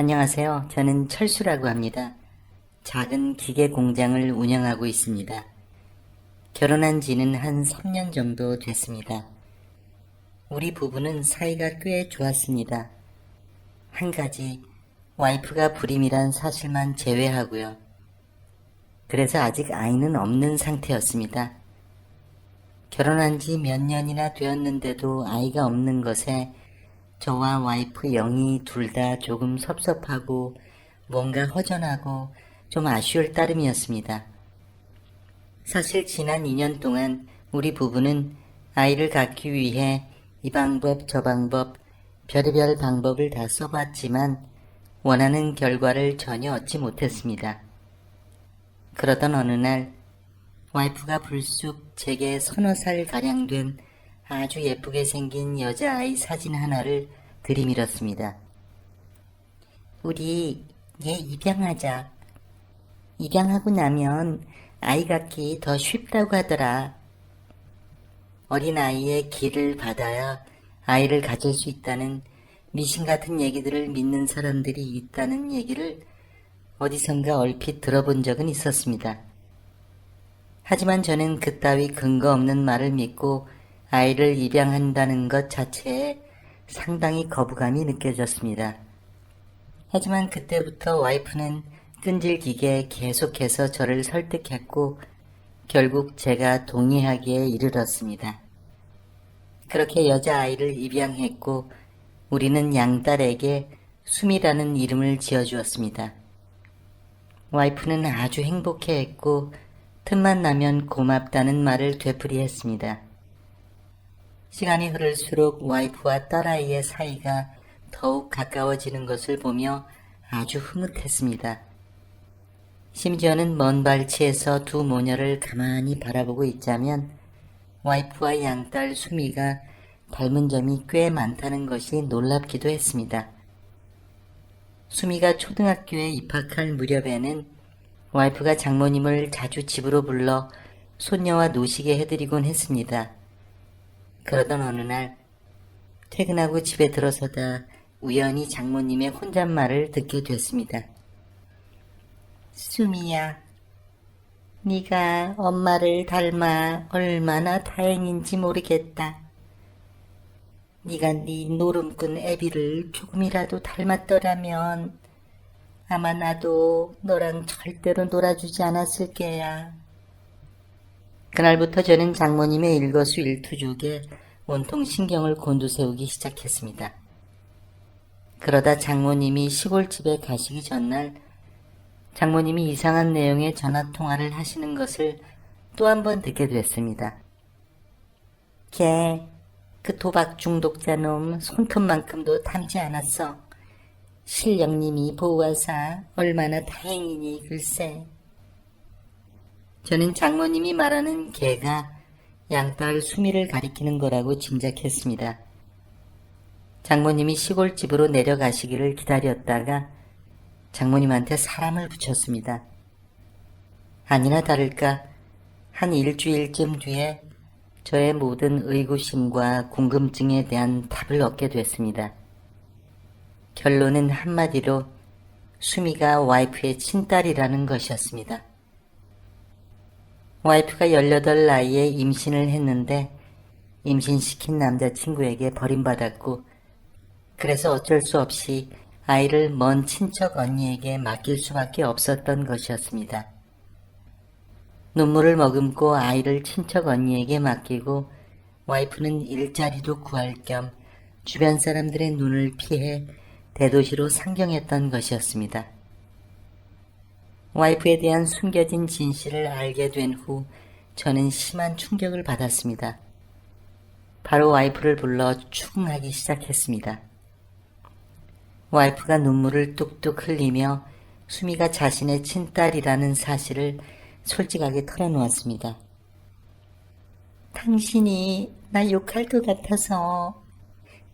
안녕하세요. 저는 철수라고 합니다. 작은 기계 공장을 운영하고 있습니다. 결혼한 지는 한 3년 정도 됐습니다. 우리 부부는 사이가 꽤 좋았습니다. 한 가지, 와이프가 불임이란 사실만 제외하고요. 그래서 아직 아이는 없는 상태였습니다. 결혼한 지 몇 년이나 되었는데도 아이가 없는 것에 저와 와이프 영희 둘 다 조금 섭섭하고 뭔가 허전하고 좀 아쉬울 따름이었습니다. 사실 지난 2년 동안 우리 부부는 아이를 갖기 위해 이 방법 저 방법 별의별 방법을 다 써봤지만 원하는 결과를 전혀 얻지 못했습니다. 그러던 어느 날 와이프가 불쑥 제게 서너 살가량 된 아주 예쁘게 생긴 여자아이 사진 하나를 들이밀었습니다. 우리 얘 입양하자. 입양하고 나면 아이 갖기 더 쉽다고 하더라. 어린아이의 기를 받아야 아이를 가질 수 있다는 미신 같은 얘기들을 믿는 사람들이 있다는 얘기를 어디선가 얼핏 들어본 적은 있었습니다. 하지만 저는 그따위 근거 없는 말을 믿고 아이를 입양한다는 것 자체에 상당히 거부감이 느껴졌습니다. 하지만 그때부터 와이프는 끈질기게 계속해서 저를 설득했고 결국 제가 동의하기에 이르렀습니다. 그렇게 여자아이를 입양했고 우리는 양딸에게 수미라는 이름을 지어주었습니다. 와이프는 아주 행복해했고 틈만 나면 고맙다는 말을 되풀이했습니다. 시간이 흐를수록 와이프와 딸아이의 사이가 더욱 가까워지는 것을 보며 아주 흐뭇했습니다. 심지어는 먼 발치에서 두 모녀를 가만히 바라보고 있자면 와이프와 양딸 수미가 닮은 점이 꽤 많다는 것이 놀랍기도 했습니다. 수미가 초등학교에 입학할 무렵에는 와이프가 장모님을 자주 집으로 불러 손녀와 노시게 해드리곤 했습니다. 그러던 어느 날 퇴근하고 집에 들어서다 우연히 장모님의 혼잣말을 듣게 됐습니다. 수미야, 네가 엄마를 닮아 얼마나 다행인지 모르겠다. 네가 네 노름꾼 애비를 조금이라도 닮았더라면 아마 나도 너랑 절대로 놀아주지 않았을 게야. 그날부터 저는 장모님의 일거수일투족에 온통 신경을 곤두세우기 시작했습니다. 그러다 장모님이 시골집에 가시기 전날 장모님이 이상한 내용의 전화통화를 하시는 것을 또 한 번 듣게 됐습니다. 걔, 그 도박 중독자 놈 손톱만큼도 닮지 않았어. 신령님이 보호하사 얼마나 다행이니 글쎄. 저는 장모님이 말하는 걔가 양딸 수미를 가리키는 거라고 짐작했습니다. 장모님이 시골집으로 내려가시기를 기다렸다가 장모님한테 사람을 붙였습니다. 아니나 다를까 한 일주일쯤 뒤에 저의 모든 의구심과 궁금증에 대한 답을 얻게 됐습니다. 결론은 한마디로 수미가 와이프의 친딸이라는 것이었습니다. 와이프가 18 나이에 임신을 했는데 임신시킨 남자친구에게 버림받았고 그래서 어쩔 수 없이 아이를 먼 친척 언니에게 맡길 수밖에 없었던 것이었습니다. 눈물을 머금고 아이를 친척 언니에게 맡기고 와이프는 일자리도 구할 겸 주변 사람들의 눈을 피해 대도시로 상경했던 것이었습니다. 와이프에 대한 숨겨진 진실을 알게 된 후 저는 심한 충격을 받았습니다. 바로 와이프를 불러 추궁하기 시작했습니다. 와이프가 눈물을 뚝뚝 흘리며 수미가 자신의 친딸이라는 사실을 솔직하게 털어놓았습니다. 당신이 나 욕할 것 같아서,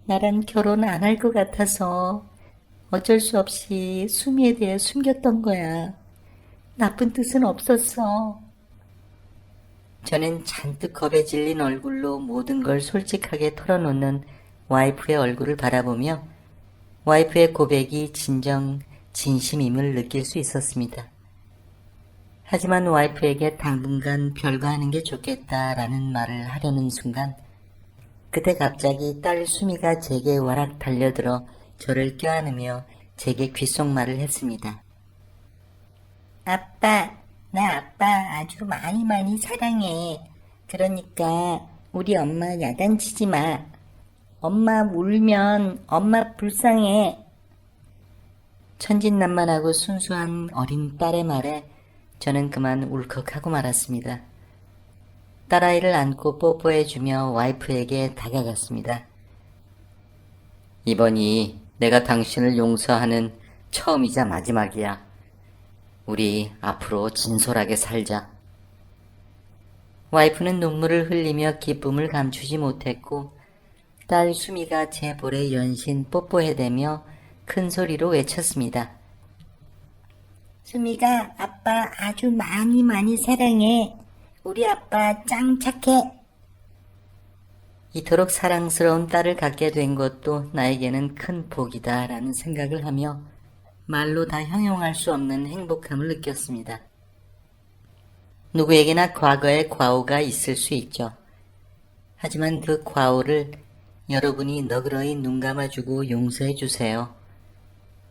나랑 결혼 안 할 것 같아서 어쩔 수 없이 수미에 대해 숨겼던 거야. 나쁜 뜻은 없었어. 저는 잔뜩 겁에 질린 얼굴로 모든 걸 솔직하게 털어놓는 와이프의 얼굴을 바라보며 와이프의 고백이 진정 진심임을 느낄 수 있었습니다. 하지만 와이프에게 당분간 별거 하는 게 좋겠다라는 말을 하려는 순간 그때 갑자기 딸 수미가 제게 와락 달려들어 저를 껴안으며 제게 귓속말을 했습니다. 아빠, 나 아빠 아주 많이 사랑해. 그러니까 우리 엄마 야단치지 마. 엄마 울면 엄마 불쌍해. 천진난만하고 순수한 어린 딸의 말에 저는 그만 울컥하고 말았습니다. 딸아이를 안고 뽀뽀해주며 와이프에게 다가갔습니다. 이번이 내가 당신을 용서하는 처음이자 마지막이야. 우리 앞으로 진솔하게 살자. 와이프는 눈물을 흘리며 기쁨을 감추지 못했고 딸 수미가 제 볼에 연신 뽀뽀해대며 큰 소리로 외쳤습니다. 수미가 아빠 아주 많이 사랑해. 우리 아빠 짱 착해. 이토록 사랑스러운 딸을 갖게 된 것도 나에게는 큰 복이다라는 생각을 하며 말로 다 형용할 수 없는 행복함을 느꼈습니다. 누구에게나 과거의 과오가 있을 수 있죠. 하지만 그 과오를 여러분이 너그러이 눈 감아주고 용서해 주세요.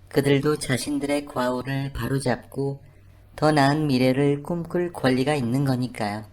그들도 자신들의 과오를 바로잡고 더 나은 미래를 꿈꿀 권리가 있는 거니까요.